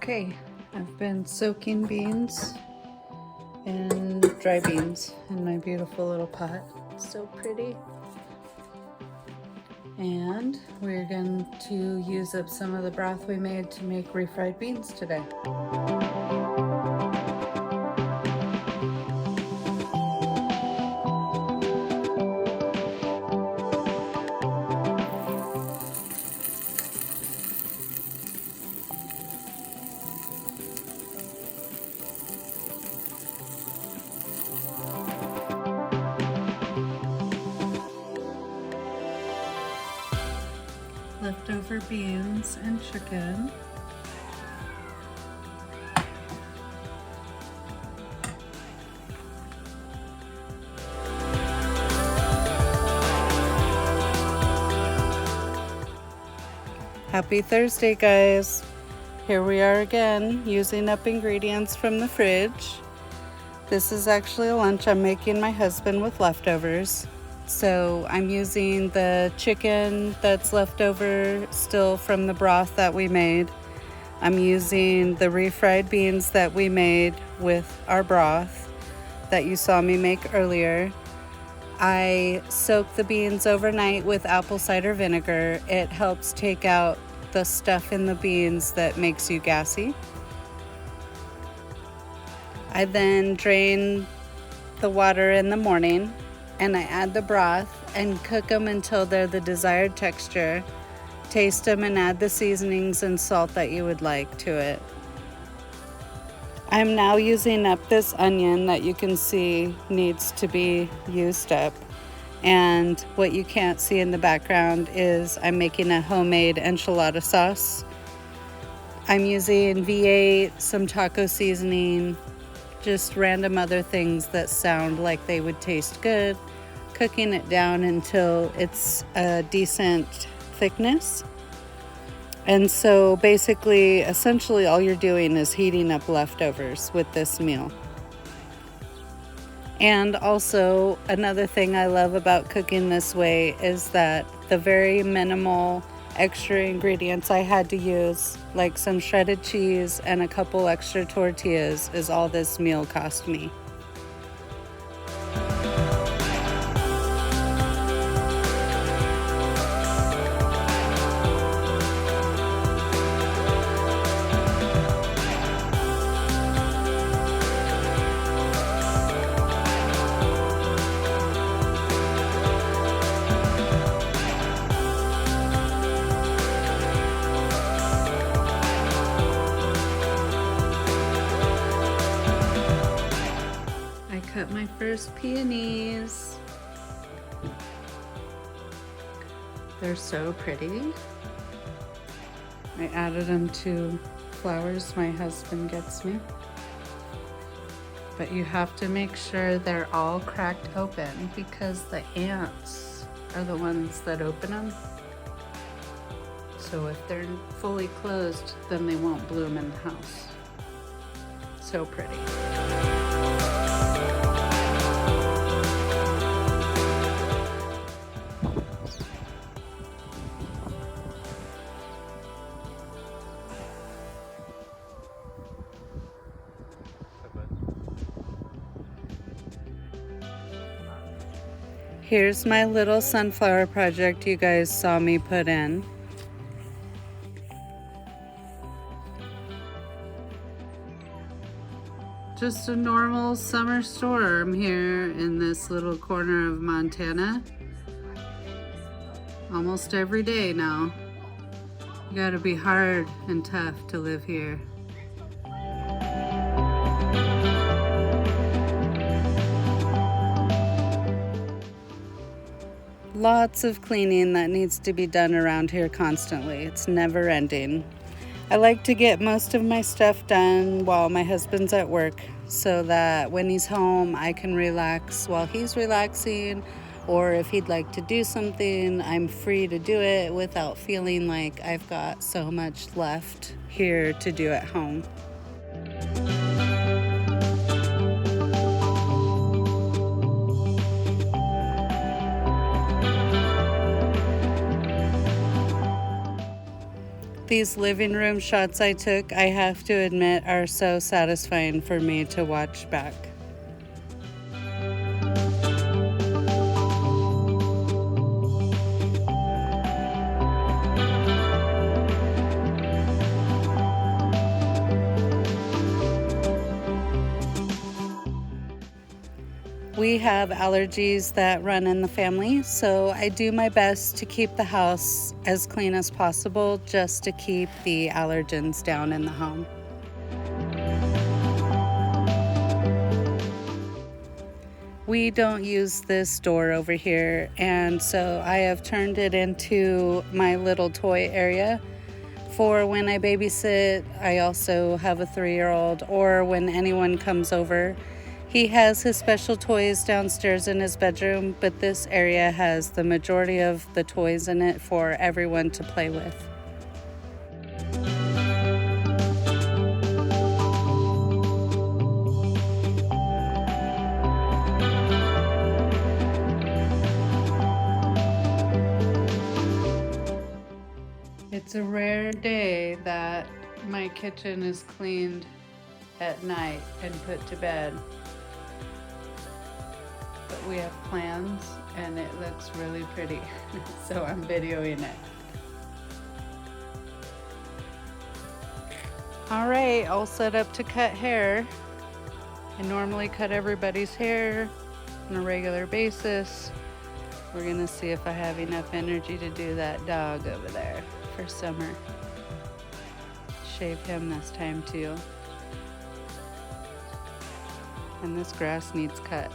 Okay, I've been soaking beans and dry beans in my beautiful little pot. It's so pretty. And we're going to use up some of the broth we made to make refried beans today. Leftover beans and chicken. Happy Thursday, guys. Here we are again, using up ingredients from the fridge. This is actually a lunch I'm making my husband with leftovers. So I'm using the chicken that's left over still from the broth that we made. I'm using the refried beans that we made with our broth that you saw me make earlier. I soaked the beans overnight with apple cider vinegar. It helps take out the stuff in the beans that makes you gassy. I then drain the water in the morning and I add the broth and cook them until they're the desired texture. Taste them and add the seasonings and salt that you would like to it. I'm now using up this onion that you can see needs to be used up. And what you can't see in the background is I'm making a homemade enchilada sauce. I'm using V8, some taco seasoning, just random other things that sound like they would taste good, cooking it down until it's a decent thickness. And so basically, essentially all you're doing is heating up leftovers with this meal. And also another thing I love about cooking this way is that the very minimal extra ingredients I had to use, like some shredded cheese and a couple extra tortillas, is all this meal cost me. Cut my first peonies. They're so pretty. I added them to flowers my husband gets me. But you have to make sure they're all cracked open because the ants are the ones that open them. So if they're fully closed, then they won't bloom in the house. So pretty. Here's my little sunflower project you guys saw me put in. Just a normal summer storm here in this little corner of Montana. Almost every day now. You gotta be hard and tough to live here. Lots of cleaning that needs to be done around here constantly. It's never ending. I like to get most of my stuff done while my husband's at work so that when he's home I can relax while he's relaxing, or if he'd like to do something, I'm free to do it without feeling like I've got so much left here to do at home. These living room shots I took, I have to admit, are so satisfying for me to watch back. We have allergies that run in the family, so I do my best to keep the house as clean as possible just to keep the allergens down in the home. We don't use this door over here, and so I have turned it into my little toy area for when I babysit. I also have a 3-year-old, or when anyone comes over. He has his special toys downstairs in his bedroom, but this area has the majority of the toys in it for everyone to play with. It's a rare day that my kitchen is cleaned at night and put to bed. But we have plans and it looks really pretty, so I'm videoing it. All right, all set up to cut hair. I normally cut everybody's hair on a regular basis. We're gonna see if I have enough energy to do that dog over there for summer. Shave him this time too. And this grass needs cut.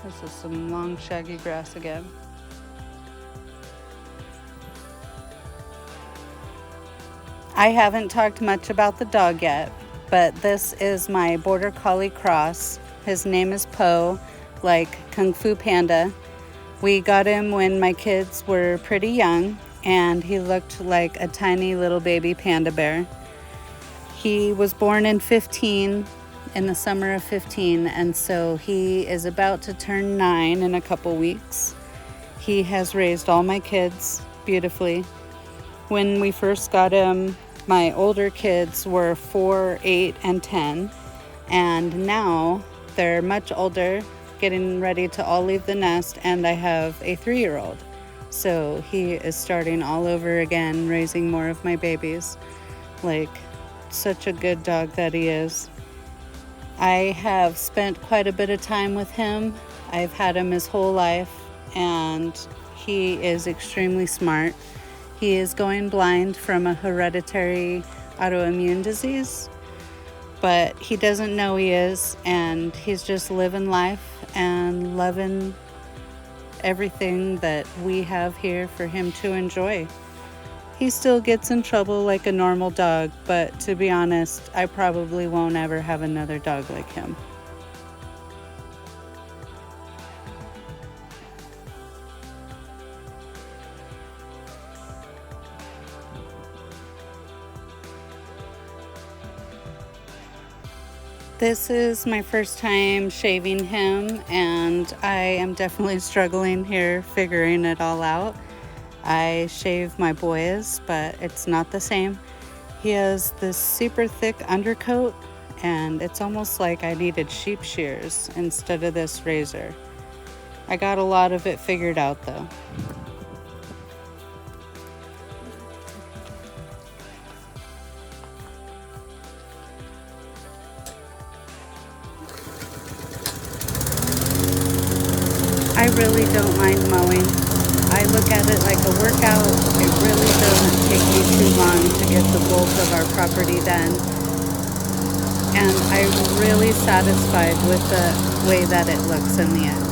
This is some long shaggy grass again. I haven't talked much about the dog yet, but this is my Border Collie cross. His name is Po, like Kung Fu Panda. We got him when my kids were pretty young, and he looked like a tiny little baby panda bear. He was born in the summer of 15, and so he is about to turn 9 in a couple weeks. He has raised all my kids beautifully. When we first got him, my older kids were 4, 8, and 10, and now they're much older, getting ready to all leave the nest, and I have a 3-year-old. So he is starting all over again, raising more of my babies. Like, such a good dog that he is. I have spent quite a bit of time with him. I've had him his whole life, and he is extremely smart. He is going blind from a hereditary autoimmune disease, but he doesn't know he is, and he's just living life and loving everything that we have here for him to enjoy. He still gets in trouble like a normal dog, but to be honest, I probably won't ever have another dog like him. This is my first time shaving him, and I am definitely struggling here figuring it all out. I shave my boys, but it's not the same. He has this super thick undercoat, and it's almost like I needed sheep shears instead of this razor. I got a lot of it figured out though. I really don't mind mowing. I look at it like a workout. It really doesn't take me too long to get the bulk of our property done. And I'm really satisfied with the way that it looks in the end.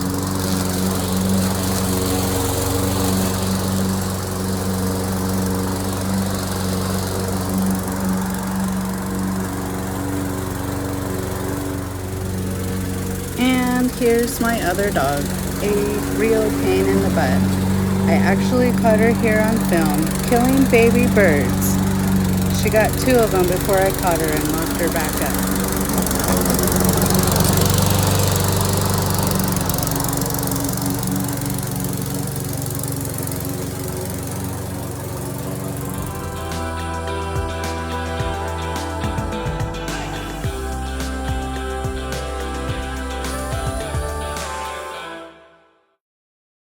And here's my other dog, a real pain in the butt. I actually caught her here on film, killing baby birds. She got 2 of them before I caught her and locked her back up.